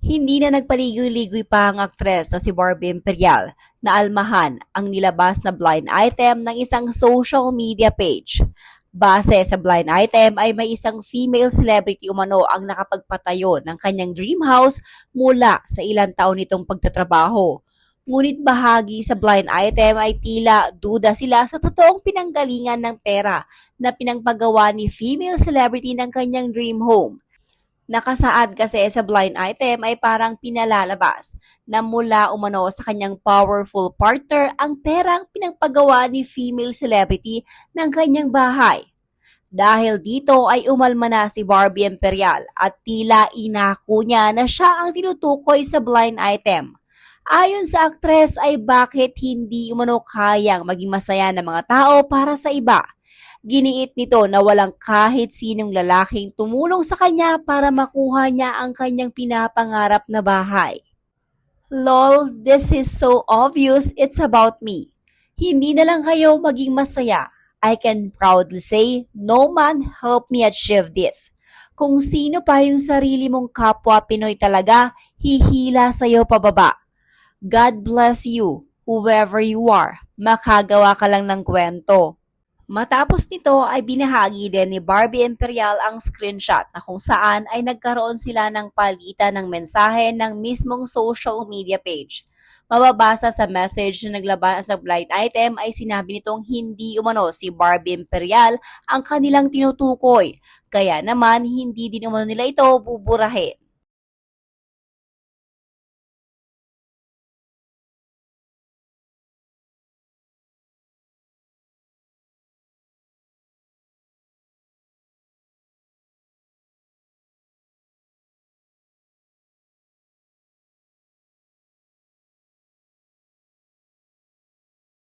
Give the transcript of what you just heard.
Hindi na nagpaligoy-ligoy pa ang aktres na si Barbie Imperial na almahan ang nilabas na blind item ng isang social media page. Base sa blind item ay may isang female celebrity umano ang nakapagpatayo ng kanyang dream house mula sa ilang taon nitong pagtatrabaho. Ngunit bahagi sa blind item ay tila duda sila sa totoong pinanggalingan ng pera na pinangpagawa ni female celebrity ng kanyang dream home. Nakasaad kasi sa blind item ay parang pinalalabas na mula umano sa kanyang powerful partner ang perang pinagpagawa ni female celebrity ng kanyang bahay. Dahil dito ay umalma na si Barbie Imperial at tila inako niya na siya ang tinutukoy sa blind item. Ayon sa aktres ay bakit hindi umano kayang maging masaya ng mga tao para sa iba. Giniit nito na walang kahit sinong lalaking tumulong sa kanya para makuha niya ang kanyang pinapangarap na bahay. Lol, this is so obvious, it's about me. Hindi na lang kayo maging masaya. I can proudly say, no man helped me achieve this. Kung sino pa yung sarili mong kapwa Pinoy talaga, hihila sa'yo pababa. God bless you, whoever you are. Makagawa ka lang ng kwento. Matapos nito ay binahagi din ni Barbie Imperial ang screenshot na kung saan ay nagkaroon sila ng palitan ng mensahe ng mismong social media page. Mababasa sa message na naglabas sa blind item ay sinabi nitong hindi umano si Barbie Imperial ang kanilang tinutukoy, kaya naman hindi din umano nila ito buburahin.